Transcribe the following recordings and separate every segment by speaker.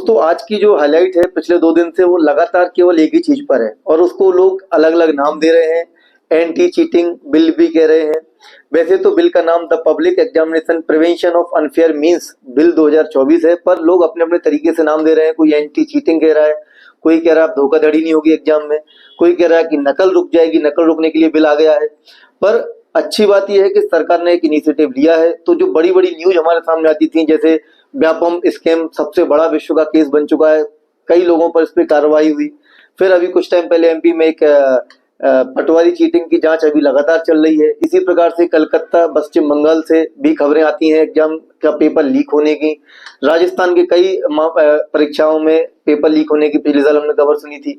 Speaker 1: दोस्तों आज की जो हाईलाइट है पिछले 2 दिन से वो लगातार केवल एक ही चीज पर है और उसको लोग अलग अलग नाम दे रहे हैं। एंटी चीटिंग बिल भी कह रहे हैं। वैसे तो बिल का नाम the public examination prevention of unfair means bill 2024 है, पर लोग अपने अपने तरीके से नाम दे रहे हैं। कोई एंटी चीटिंग कह रहा है, कोई कह रहा है धोखाधड़ी नहीं होगी एग्जाम में, कोई कह रहा है कि नकल रुक जाएगी, नकल रुकने के लिए बिल आ गया है। पर अच्छी बात यह है कि सरकार ने एक इनिशिएटिव लिया है। तो जो बड़ी बड़ी न्यूज हमारे सामने आती थी, जैसे व्यापम स्कैम सबसे बड़ा विश्व का केस बन चुका है, कई लोगों पर इस पर कार्रवाई हुई। फिर अभी कुछ टाइम पहले एमपी में एक पटवारी चीटिंग की जांच अभी लगातार चल रही है। इसी प्रकार से कलकत्ता पश्चिम बंगाल से भी खबरें आती हैं एग्जाम का पेपर लीक होने की। राजस्थान के कई परीक्षाओं में पेपर लीक होने की पिछले साल हमने खबर सुनी थी।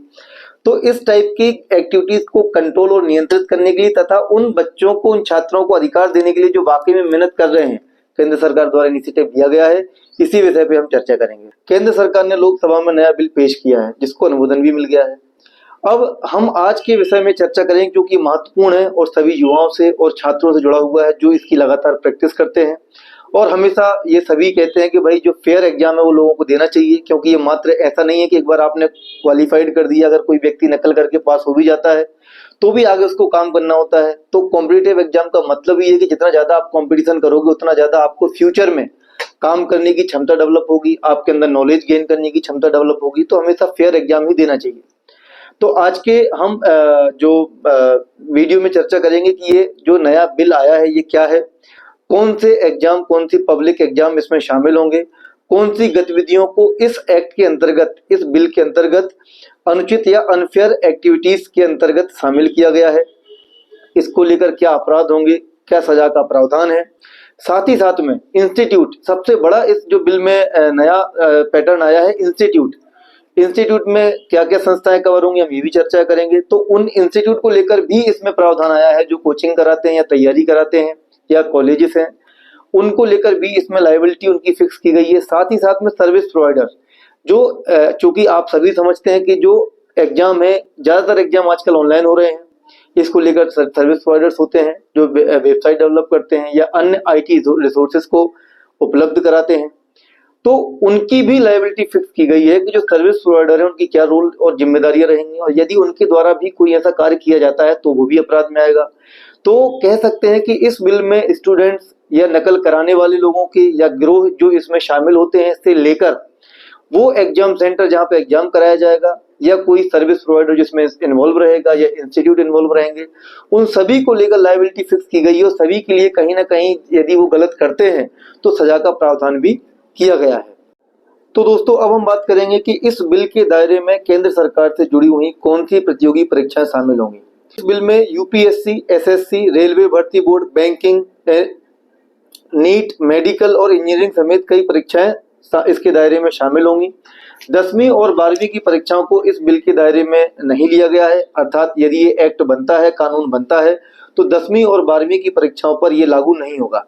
Speaker 1: तो इस टाइप की एक्टिविटीज को कंट्रोल और नियंत्रित करने के लिए तथा उन बच्चों को, उन छात्रों को अधिकार देने के लिए जो वाकई में मेहनत कर रहे हैं, केंद्र सरकार द्वारा इनिशिएटिव लिया गया है। इसी विषय पे हम चर्चा करेंगे। केंद्र सरकार ने लोकसभा में नया बिल पेश किया है जिसको अनुमोदन भी मिल गया है। अब हम आज के विषय में चर्चा करेंगे क्योंकि महत्वपूर्ण है और सभी युवाओं से और छात्रों से जुड़ा हुआ है जो इसकी लगातार प्रैक्टिस करते हैं। और हमेशा ये सभी कहते हैं कि भाई जो फेयर एग्जाम है वो लोगों को देना चाहिए, क्योंकि ये मात्र ऐसा नहीं है कि एक बार आपने क्वालिफाइड कर दिया, अगर कोई व्यक्ति नकल करके पास हो भी जाता है तो भी आगे उसको काम करना होता है। तो कॉम्पिटिटिव एग्जाम का मतलब ये है कि जितना ज्यादा आप कंपटीशन करोगे उतना ज्यादा आपको फ्यूचर में काम करने की क्षमता डेवलप होगी, आपके अंदर नॉलेज गेन करने की क्षमता डेवलप होगी। तो हमेशा फेयर एग्जाम ही देना चाहिए। तो आज के हम जो वीडियो में चर्चा करेंगे कि ये जो नया बिल आया है ये क्या है, कौन से एग्जाम, कौन सी पब्लिक एग्जाम इसमें शामिल होंगे, कौन सी गतिविधियों को इस एक्ट के अंतर्गत, इस बिल के अंतर्गत अनुचित या अनफेयर एक्टिविटीज के अंतर्गत शामिल किया गया है, इसको लेकर क्या अपराध होंगे, क्या सजा का प्रावधान है। साथ ही साथ में इंस्टीट्यूट, सबसे बड़ा इस जो बिल में नया पैटर्न आया है इंस्टीट्यूट, इंस्टीट्यूट में क्या क्या संस्थाएं कवर होंगी हम ये भी चर्चा करेंगे। तो उन इंस्टीट्यूट को लेकर भी इसमें प्रावधान आया है जो कोचिंग कराते हैं या तैयारी कराते हैं या कॉलेजेस हैं, उनको लेकर भी इसमें लायबिलिटी उनकी फिक्स की गई है। साथ ही साथ में सर्विस प्रोवाइडर, जो चूंकि आप सभी समझते हैं कि जो एग्जाम है, ज्यादातर एग्जाम आजकल ऑनलाइन हो रहे हैं, इसको लेकर सर्विस प्रोवाइडर्स होते हैं जो वेबसाइट डेवलप करते हैं या अन्य आईटी रिसोर्सेज को उपलब्ध कराते हैं। तो उनकी भी लायबिलिटी फिक्स की गई है कि जो सर्विस प्रोवाइडर है उनकी क्या रोल और जिम्मेदारियां रहेंगी, और यदि उनके द्वारा भी कोई ऐसा कार्य किया जाता है तो वो भी अपराध में आएगा। तो कह सकते हैं कि इस बिल में स्टूडेंट्स या नकल कराने वाले लोगों के या गिरोह जो इसमें शामिल होते हैं से लेकर वो एग्जाम सेंटर जहां पे एग्जाम कराया जाएगा या कोई सर्विस प्रोवाइडर जिसमें इन्वॉल्व रहेगा या इंस्टीट्यूट इन्वॉल्व रहेंगे, उन सभी को लेकर लायबिलिटी फिक्स की गई है। और सभी के लिए कहीं ना कहीं यदि वो गलत करते हैं तो सजा का प्रावधान भी किया गया है। तो दोस्तों अब हम बात करेंगे कि इस बिल के दायरे में केंद्र सरकार से जुड़ी हुई कौन सी प्रतियोगी परीक्षाएं शामिल होंगी। इस बिल में यूपीएससी, एसएससी, रेलवे भर्ती बोर्ड, बैंकिंग, नीट, मेडिकल और इंजीनियरिंग समेत कई परीक्षाएं इसके दायरे में शामिल होंगी। 10वीं और 12वीं की परीक्षाओं को इस बिल के दायरे में नहीं लिया गया है, अर्थात यदि ये एक्ट बनता है, कानून बनता है तो 10वीं और 12वीं की परीक्षाओं पर ये लागू नहीं होगा।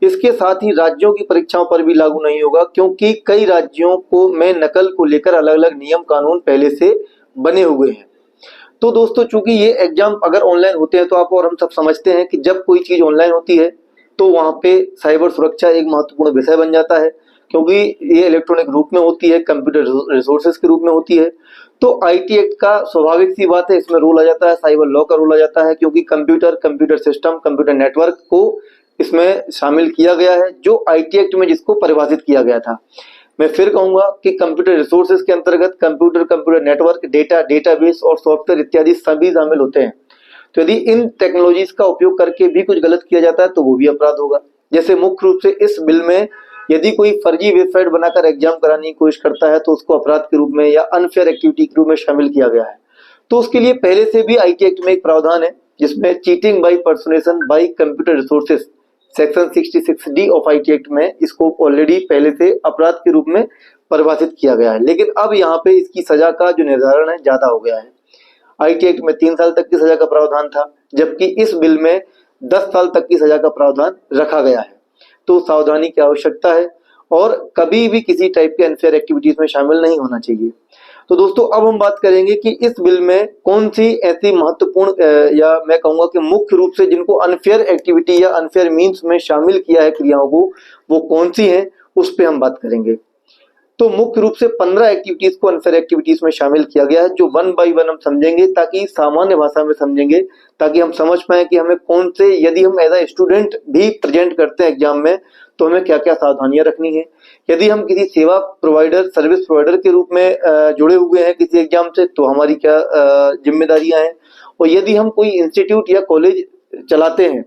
Speaker 1: इसके साथ ही राज्यों की परीक्षाओं पर भी लागू नहीं होगा, क्योंकि कई राज्यों को में नकल को लेकर अलग अलग नियम कानून पहले से बने हुए हैं। तो दोस्तों चूंकि ये एग्जाम अगर ऑनलाइन होते हैं तो आप और हम सब समझते हैं कि जब कोई चीज ऑनलाइन होती है तो वहां पे साइबर सुरक्षा एक महत्वपूर्ण विषय बन जाता है, क्योंकि ये इलेक्ट्रॉनिक रूप में होती है, कंप्यूटर रिसोर्सेज के रूप में होती है। तो आईटी एक्ट का स्वाभाविक सी बात है, इसमें रोल आ जाता है, साइबर लॉ का रोल आ जाता है, क्योंकि कंप्यूटर सिस्टम, कंप्यूटर नेटवर्क को इसमें शामिल किया गया है जो आईटी एक्ट में जिसको परिभाषित किया गया था। मैं फिर कहूंगा कि कंप्यूटर रिसोर्सेज के अंतर्गत कंप्यूटर नेटवर्क, डेटा, डेटाबेस और सॉफ्टवेयर इत्यादि सभी शामिल होते हैं। तो यदि इन टेक्नोलॉजीज का उपयोग करके भी कुछ गलत किया जाता है तो वो भी अपराध होगा। जैसे मुख्य रूप से इस बिल में यदि कोई फर्जी वेबसाइट बनाकर एग्जाम कराने की कोशिश करता है तो उसको अपराध के रूप में या अनफेयर एक्टिविटी के रूप में शामिल किया गया है। तो उसके लिए पहले से भी आईटी एक्ट में एक प्रावधान है जिसमें cheating by personation by computer resources, section 66D of IT act में इसको ऑलरेडी पहले से अपराध के रूप में परिभाषित किया गया है। लेकिन अब यहाँ पे इसकी सजा का जो निर्धारण है ज्यादा हो गया है। आईटी एक्ट में 3 साल तक की सजा का प्रावधान था, जबकि इस बिल में 10 साल तक की सजा का प्रावधान रखा गया है। तो सावधानी की आवश्यकता है और कभी भी किसी टाइप के अनफेयर एक्टिविटीज में शामिल नहीं होना चाहिए। तो दोस्तों अब हम बात करेंगे कि इस बिल में कौन सी ऐसी महत्वपूर्ण या मैं कहूंगा कि मुख्य रूप से जिनको अनफेयर एक्टिविटी या अनफेयर मीन्स में शामिल किया है क्रियाओं को, वो कौन सी हैं, उस पर हम बात करेंगे। तो मुख्य रूप से 15 एक्टिविटीज को अनफेयर एक्टिविटीज में शामिल किया गया है, जो वन बाय वन हम समझेंगे, ताकि सामान्य भाषा में समझेंगे, ताकि हम समझ पाए कि हमें कौन से, यदि हम एज अ स्टूडेंट भी प्रेजेंट करते हैं एग्जाम में, तो हमें क्या क्या सावधानियां रखनी है। यदि हम किसी सेवा प्रोवाइडर, सर्विस प्रोवाइडर के रूप में जुड़े हुए हैं किसी एग्जाम से, तो हमारी क्या जिम्मेदारियां हैं, और यदि हम कोई इंस्टीट्यूट या कॉलेज चलाते हैं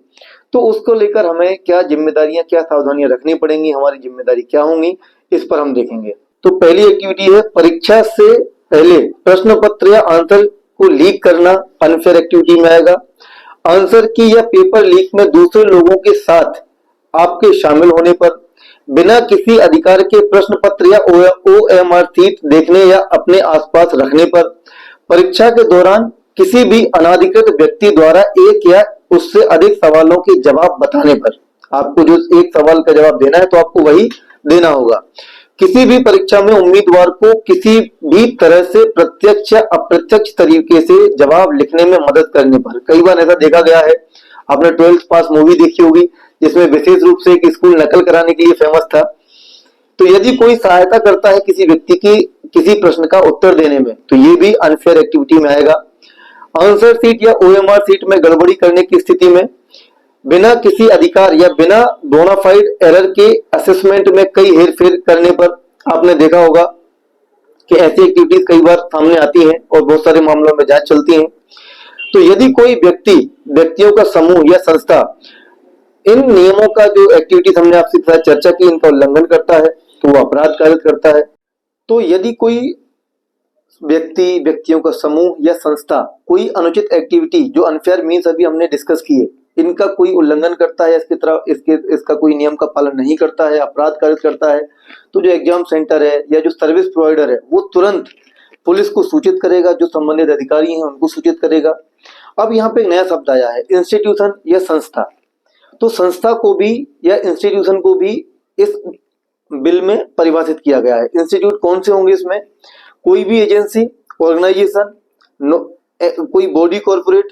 Speaker 1: तो उसको लेकर हमें क्या जिम्मेदारियां, क्या सावधानियां रखनी पड़ेंगी, हमारी जिम्मेदारी क्या होंगी, इस पर हम देखेंगे। तो पहली एक्टिविटी है, परीक्षा से पहले प्रश्न पत्र या आंसर को लीक करना अनफेयर एक्टिविटी में आएगा। आंसर की या पेपर लीक में दूसरे लोगों के साथ आपके शामिल होने पर, बिना किसी अधिकार के प्रश्न पत्र या OMR शीट देखने या अपने आसपास रखने पर, परीक्षा के दौरान किसी भी अनाधिकृत व्यक्ति द्वारा एक या उससे अधिक सवालों के जवाब बताने पर, आपको जो एक सवाल का जवाब देना है तो आपको वही देना होगा। किसी भी परीक्षा में उम्मीदवार को किसी भी तरह से प्रत्यक्ष या अप्रत्यक्ष तरीके से जवाब लिखने में मदद करने पर, कई बार ऐसा देखा गया है, आपने 12th पास मूवी देखी होगी जिसमें विशेष रूप से एक स्कूल नकल कराने के लिए फेमस था। तो यदि कोई सहायता करता है किसी व्यक्ति की किसी प्रश्न का उत्तर देने में, तो ये भी अनफेयर एक्टिविटी में आएगा। आंसर शीट या OMR शीट में गड़बड़ी करने की स्थिति में, बिना किसी अधिकार या बिना बोनाफाइड एरर के असेसमेंट में कई हेरफेर करने पर, आपने देखा होगा कि ऐसी एक्टिविटीज कई बार सामने आती हैं और बहुत सारे मामलों में जांच चलती है। तो यदि कोई व्यक्तियों का समूह या संस्था इन नियमों का, जो एक्टिविटीज हमने आपसे साथ चर्चा की, इनका उल्लंघन करता है तो वो अपराध कारित करता है। तो यदि कोई व्यक्तियों का समूह या संस्था कोई अनुचित एक्टिविटी, जो अनफेयर मीन्स अभी हमने डिस्कस किए, इनका कोई उल्लंघन करता है, इसका कोई नियम का पालन नहीं करता है, अपराध कारित करता है, तो जो एग्जाम सेंटर है या जो सर्विस प्रोवाइडर है वो तुरंत पुलिस को सूचित करेगा, जो संबंधित अधिकारी हैं उनको सूचित करेगा। अब यहाँ पे एक नया शब्द आया है, इंस्टीट्यूशन या संस्था। तो संस्था को भी या इंस्टीट्यूशन को भी इस बिल में परिभाषित किया गया है। इंस्टीट्यूट कौन से होंगे इसमें? कोई भी एजेंसी, ऑर्गेनाइजेशन, कोई बॉडी कॉर्पोरेट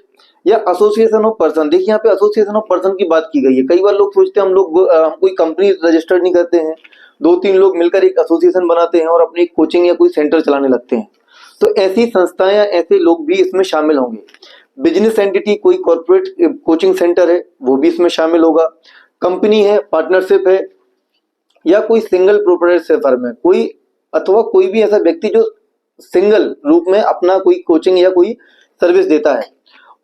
Speaker 1: या एसोसिएशन ऑफ पर्सन। देखिए यहाँ पे एसोसिएशन ऑफ पर्सन की बात की गई है। कई बार लोग सोचते हैं हम कोई कंपनी रजिस्टर्ड नहीं करते हैं, 2-3 लोग मिलकर एक एसोसिएशन बनाते हैं और अपनी एक कोचिंग या कोई सेंटर चलाने लगते हैं। तो ऐसी संस्थाएं या ऐसे लोग भी इसमें शामिल होंगे। बिजनेस एंटिटी, कोई कॉर्पोरेट कोचिंग सेंटर है, वो भी इसमें शामिल होगा। कंपनी है, पार्टनरशिप है, या कोई सिंगल प्रोप्राइटरशिप फर्म है, कोई अथवा कोई भी ऐसा व्यक्ति जो सिंगल रूप में अपना कोई कोचिंग या कोई सर्विस देता है,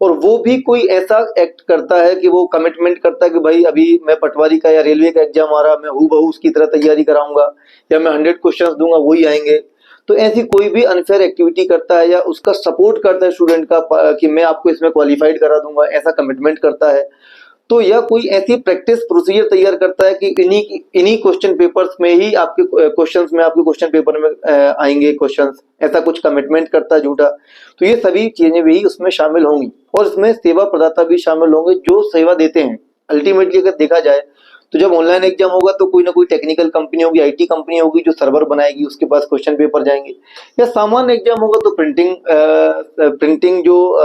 Speaker 1: और वो भी कोई ऐसा एक्ट करता है कि वो कमिटमेंट करता है कि भाई अभी मैं पटवारी का या रेलवे का एग्जाम आ रहा, मैं हूबहू उसकी तरह तैयारी कराऊंगा, या मैं 100 क्वेश्चंस दूंगा वही आएंगे। तो ऐसी कोई भी अनफेयर एक्टिविटी करता है या उसका सपोर्ट करता है स्टूडेंट का कि मैं आपको इसमें क्वालिफाइड करा दूंगा, ऐसा कमिटमेंट करता है, तो यह कोई ऐसी प्रैक्टिस प्रोसीजर तैयार करता है कि इन्हीं क्वेश्चन पेपर्स में ही आपके क्वेश्चन पेपर में आएंगे क्वेश्चंस, ऐसा कुछ कमिटमेंट करता है झूठा। तो ये सभी चीजें भी उसमें शामिल होंगी, और इसमें सेवा प्रदाता भी शामिल होंगे जो सेवा देते हैं। अल्टीमेटली अगर देखा जाए तो जब ऑनलाइन एग्जाम होगा तो कोई ना कोई टेक्निकल कंपनी होगी, IT कंपनी होगी जो सर्वर बनाएगी, उसके पास क्वेश्चन पेपर जाएंगे। या सामान्य एग्जाम होगा तो प्रिंटिंग जो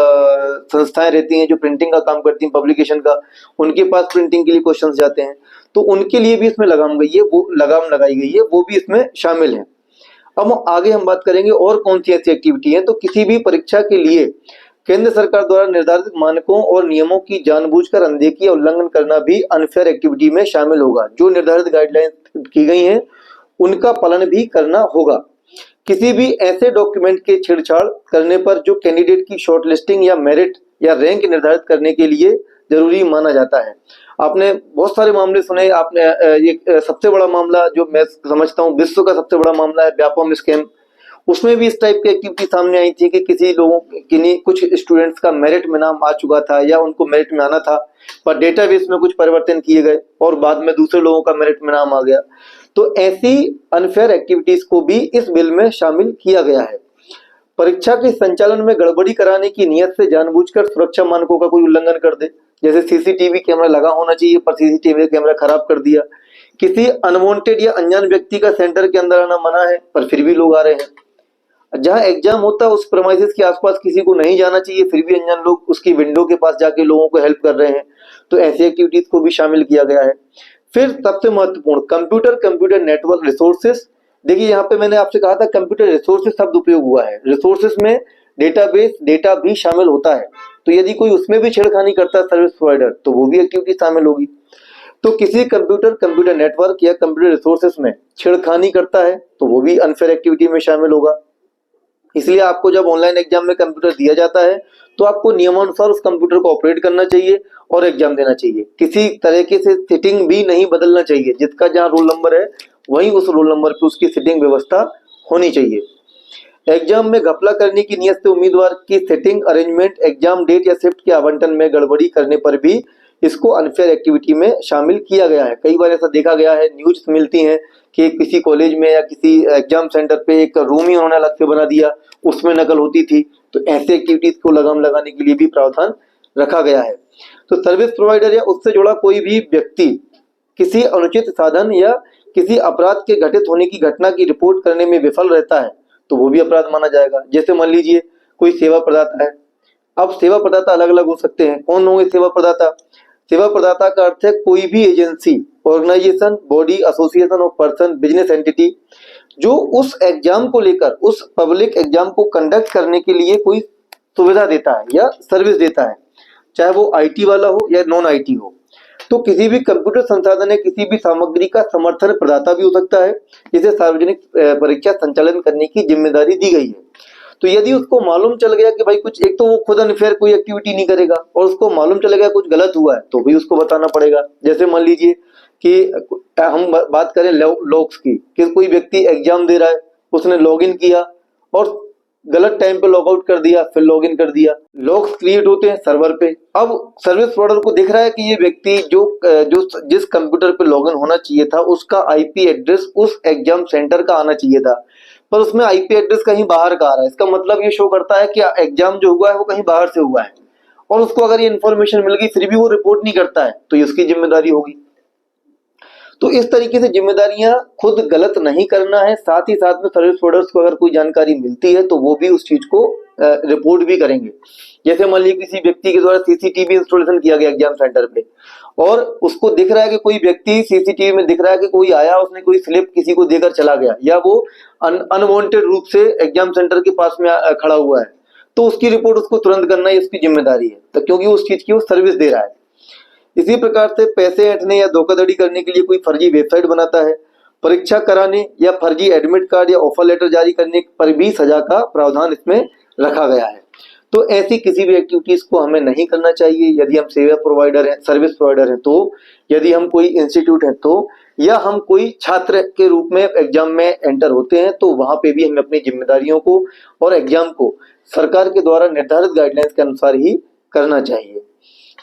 Speaker 1: संस्थाएं रहती हैं जो प्रिंटिंग का काम करती हैं, पब्लिकेशन का, उनके पास प्रिंटिंग के लिए क्वेश्चन जाते हैं, तो उनके लिए भी इसमें लगाम लगाई गई है, वो भी इसमें शामिल है। अब आगे हम बात करेंगे और कौन सी ऐसी एक्टिविटी है। तो किसी भी परीक्षा के लिए केंद्र सरकार द्वारा निर्धारित मानकों और नियमों की जानबूझकर अनदेखी या उल्लंघन करना भी अनफेयर एक्टिविटी में शामिल होगा। जो निर्धारित गाइडलाइंस की गई हैं उनका पालन भी करना होगा। किसी भी ऐसे डॉक्यूमेंट के छेड़छाड़ करने पर जो कैंडिडेट की शॉर्टलिस्टिंग या मेरिट या रैंक निर्धारित करने के लिए जरूरी माना जाता है। आपने बहुत सारे मामले सुने, आपने ये सबसे बड़ा मामला जो मैं समझता हूँ विश्व का सबसे बड़ा मामला है व्यापम स्कैम। उसमें भी इस टाइप की एक्टिविटी सामने आई थी कि किसी लोगों कुछ स्टूडेंट्स का मेरिट में नाम आ चुका था या उनको मेरिट में आना था, पर डेटाबेस में कुछ परिवर्तन किए गए और बाद में दूसरे लोगों का मेरिट में नाम आ गया। तो ऐसी अनफेयर एक्टिविटीज को भी इस बिल में शामिल किया गया है। परीक्षा के संचालन में गड़बड़ी कराने की नियत से जानबूझकर सुरक्षा मानकों का कोई उल्लंघन कर दे, जैसे CCTV कैमरा लगा होना चाहिए पर CCTV कैमरा खराब कर दिया, किसी अनवांटेड या अनजान व्यक्ति का सेंटर के अंदर आना मना है पर फिर भी लोग आ रहे हैं, जहां एग्जाम होता है उस प्रेमाइसेस के आसपास किसी को नहीं जाना चाहिए फिर भी अनजान लोग उसकी विंडो के पास जाके लोगों को हेल्प कर रहे हैं, तो ऐसी एक्टिविटीज को भी शामिल किया गया है। फिर सबसे महत्वपूर्ण, कंप्यूटर नेटवर्क रिसोर्सेस देखिए यहाँ पे मैंने आपसे कहा था कंप्यूटर रिसोर्सेज शब्द उपयोग हुआ है। रिसोर्सेज में डेटाबेस डेटा भी शामिल होता है। तो यदि कोई उसमें भी छेड़खानी करता है सर्विस प्रोवाइडर, तो वो भी एक्टिविटी शामिल होगी। तो किसी कंप्यूटर नेटवर्क या कंप्यूटर रिसोर्सेज में छेड़खानी करता है तो वो भी अनफेयर एक्टिविटी में शामिल होगा। इसलिए आपको जब ऑनलाइन एग्जाम में कंप्यूटर दिया जाता है तो आपको नियमानुसार उस कंप्यूटर को ऑपरेट करना चाहिए और एग्जाम देना चाहिए। किसी तरीके से सीटिंग भी नहीं बदलना चाहिए। जिसका जहाँ रोल नंबर है वहीं उस रोल नंबर पे उसकी सीटिंग व्यवस्था होनी चाहिए। एग्जाम में घपला करने की नियत से उम्मीदवार की सेटिंग अरेंजमेंट, एग्जाम डेट या शिफ्ट के आवंटन में गड़बड़ी करने पर भी इसको अनफेयर एक्टिविटी में शामिल किया गया है। कई बार ऐसा देखा गया है, न्यूज मिलती है कि किसी कॉलेज में या किसी एग्जाम सेंटर पे एक रूम ही उन्होंने अलग से बना दिया, उसमें नकल होती थी। तो ऐसे एक्टिविटीज को लगाम लगाने के लिए भी प्रावधान रखा गया है। तो सर्विस प्रोवाइडर या उससे जुड़ा कोई भी व्यक्ति किसी अनुचित साधन या किसी अपराध के घटित होने की घटना की रिपोर्ट करने में विफल रहता है तो वो भी अपराध माना जाएगा। जैसे मान लीजिए कोई सेवा प्रदाता है। अब सेवा प्रदाता अलग अलग हो सकते हैं। कौन होंगे सेवा प्रदाता? सेवा प्रदाता का अर्थ है कोई भी agency, organisation, body, association of person, business entity जो उस एग्जाम को लेकर, उस पब्लिक एग्जाम को कंडक्ट करने के लिए कोई सुविधा देता है या सर्विस देता है, चाहे वो आईटी वाला हो या नॉन आईटी हो। तो किसी भी कंप्यूटर संसाधन या किसी भी सामग्री का समर्थन प्रदाता भी हो सकता है जिसे सार्वजनिक परीक्षा संचालन करने की जिम्मेदारी दी गई है। तो यदि उसको मालूम चल गया कि भाई कुछ, एक तो वो खुद अनफेयर कोई एक्टिविटी नहीं करेगा और उसको मालूम चल गया कुछ गलत हुआ है तो भी उसको बताना पड़ेगा। जैसे मान लीजिए कि हम बात करें लॉग्स की, कि कोई व्यक्ति एग्जाम दे रहा है, उसने लॉगिन किया और गलत टाइम पे लॉग आउट कर दिया, फिर लॉगिन कर दिया। लॉग्स क्रिएट होते हैं सर्वर पे। अब सर्विस प्रोवाइडर को दिख रहा है कि ये व्यक्ति जो जिस कंप्यूटर पे लॉगिन होना चाहिए था उसका आईपी एड्रेस उस एग्जाम सेंटर का आना चाहिए था, पर उसमें आईपी एड्रेस कहीं बाहर का आ रहा है। इसका मतलब ये शो करता है कि एग्जाम जो हुआ है वो कहीं बाहर से हुआ है और उसको अगर ये इन्फॉर्मेशन मिल गई फिर भी वो रिपोर्ट नहीं करता है तो ये उसकी जिम्मेदारी होगी। तो इस तरीके से जिम्मेदारियां खुद गलत नहीं करना है, साथ ही साथ में सर्विस प्रोवाइडर्स को अगर कोई जानकारी मिलती है तो वो भी उस चीज को रिपोर्ट भी करेंगे। जैसे मान लीजिए किसी व्यक्ति के द्वारा सीसीटीवी इंस्टॉलेशन किया गया एग्जाम सेंटर पे और उसको दिख रहा है कि कोई व्यक्ति सीसीटीवी में दिख रहा है कि कोई आया, उसने कोई स्लिप किसी को देकर चला गया या वो अनवांटेड रूप से एग्जाम सेंटर के पास में खड़ा हुआ है, तो उसकी रिपोर्ट उसको तुरंत करना ही उसकी जिम्मेदारी है, तो क्योंकि उस चीज की वो सर्विस दे रहा है। इसी प्रकार से पैसे ऐंठने या धोखाधड़ी करने के लिए कोई फर्जी वेबसाइट बनाता है, परीक्षा कराने या फर्जी एडमिट कार्ड या ऑफर लेटर जारी करने पर भी सजा का प्रावधान इसमें रखा गया है। तो ऐसी किसी भी एक्टिविटीज को हमें नहीं करना चाहिए यदि हम सेवा प्रोवाइडर हैं, सर्विस प्रोवाइडर हैं तो, यदि हम कोई इंस्टीट्यूट हैं तो, या हम कोई छात्र के रूप में एग्जाम में एंटर होते हैं तो वहां पे भी हमें अपनी जिम्मेदारियों को और एग्जाम को सरकार के द्वारा निर्धारित गाइडलाइंस के अनुसार ही करना चाहिए।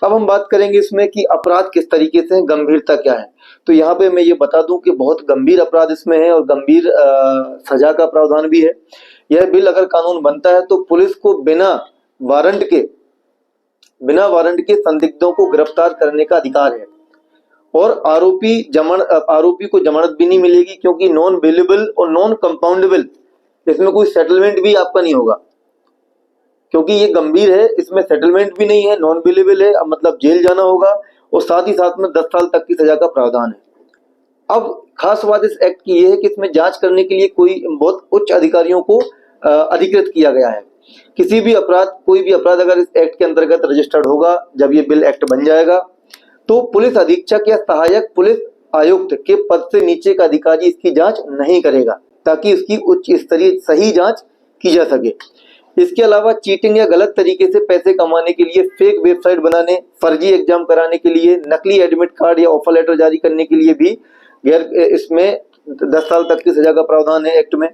Speaker 1: अब हम बात करेंगे इसमें कि अपराध किस तरीके से, गंभीरता क्या है। तो यहाँ पे मैं ये बता दूं कि बहुत गंभीर अपराध इसमें है और गंभीर सजा का प्रावधान भी है। यह बिल अगर कानून बनता है तो पुलिस को बिना वारंट के संदिग्धों को गिरफ्तार करने का अधिकार है और आरोपी को जमानत भी नहीं मिलेगी, क्योंकि नॉन बेलेबल और नॉन कंपाउंडेबल, इसमें कोई सेटलमेंट भी आपका नहीं होगा क्योंकि ये गंभीर है। इसमें सेटलमेंट भी नहीं है, नॉन बेलेबल है, अब मतलब जेल जाना होगा और साथ ही साथ में 10 साल तक की सजा का प्रावधान है। अब खास बात इस एक्ट की ये है कि इसमें जांच करने के लिए कोई बहुत उच्च अधिकारियों को अधिकृत किया गया है। कोई भी अपराध अगर इस एक्ट के अंतर्गत रजिस्टर्ड होगा, जब ये बिल एक्ट बन जाएगा तो पुलिस अधीक्षक या सहायक पुलिस आयुक्त के पद से नीचे का अधिकारी इसकी जांच नहीं करेगा, ताकि इसकी उच्च स्तरीय सही जांच की जा सके। इसके अलावा चीटिंग या गलत तरीके से पैसे कमाने के लिए, फेक वेबसाइट बनाने, फर्जी एग्जाम कराने के लिए, नकली एडमिट कार्ड या ऑफर लेटर जारी करने के लिए भी इसमें 10 साल तक की सजा का प्रावधान है एक्ट में।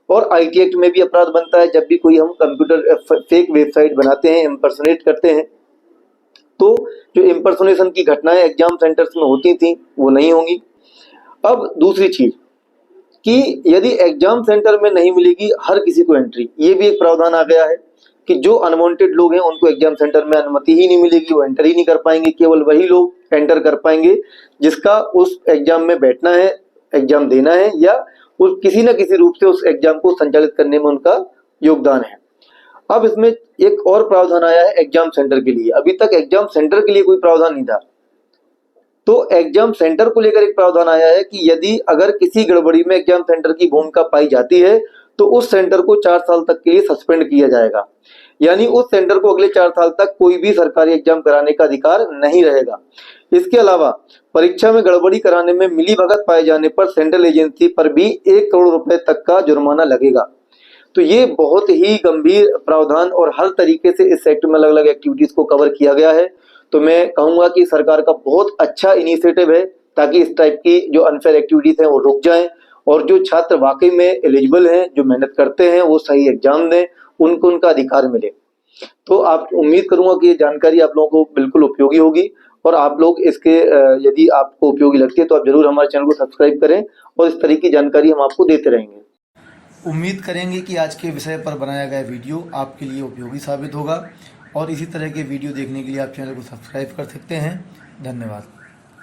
Speaker 1: और आईटी एक्ट में भी अपराध बनता है जब भी कोई हम कंप्यूटर फेक वेबसाइट बनाते हैं, इम्पर्सोनेट करते हैं, तो जो इम्पर्सोनेशन की घटनाएं एग्जाम सेंटर्स में होती थी वो नहीं होंगी। अब दूसरी चीज कि यदि एग्जाम सेंटर में नहीं मिलेगी हर किसी को एंट्री, ये भी एक प्रावधान आ गया है कि जो अनवांटेड लोग हैं उनको एग्जाम सेंटर में अनुमति ही नहीं मिलेगी, वो एंटर ही नहीं कर पाएंगे। केवल वही लोग एंटर कर पाएंगे जिसका उस एग्जाम में बैठना है, एग्जाम देना है या किसी न किसी रूप से उस एग्जाम को संचालित करने में उनका योगदान है। अब इसमें एक और प्रावधान आया है एग्जाम सेंटर के लिए। अभी तक एग्जाम सेंटर के लिए कोई प्रावधान नहीं था। तो एग्जाम सेंटर को लेकर एक प्रावधान आया है कि यदि अगर किसी गड़बड़ी में एग्जाम सेंटर की भूमिका पाई जाती है तो उस सेंटर को 4 साल तक के लिए सस्पेंड किया जाएगा। यानी उस सेंटर को अगले 4 साल तक कोई भी सरकारी एग्जाम कराने का अधिकार नहीं रहेगा। इसके अलावा परीक्षा में गड़बड़ी कराने में मिलीभगत पाए जाने पर सेंट्रल एजेंसी पर भी 1 करोड़ रुपए तक का जुर्माना लगेगा। तो ये बहुत ही गंभीर प्रावधान और हर तरीके से इस सेक्टर में अलग अलग एक्टिविटीज को कवर किया गया है। तो मैं कहूंगा कि सरकार का बहुत अच्छा इनिशिएटिव है ताकि इस टाइप की जो अनफेयर एक्टिविटीज हैं वो रुक जाएं और जो छात्र वाकई में एलिजिबल हैं, जो मेहनत करते हैं, वो सही एग्जाम दें, उनको उनका अधिकार मिले। तो आप उम्मीद करूंगा कि ये जानकारी आप लोगों को बिल्कुल उपयोगी होगी और आप लोग इसके यदि आपको उपयोगी लगती है तो आप जरूर हमारे चैनल को सब्सक्राइब करें और इस तरह की जानकारी हम आपको देते रहेंगे।
Speaker 2: उम्मीद करेंगे कि आज के विषय पर बनाया गया वीडियो आपके लिए उपयोगी साबित होगा और इसी तरह के वीडियो देखने के लिए आप चैनल को सब्सक्राइब कर सकते हैं। धन्यवाद।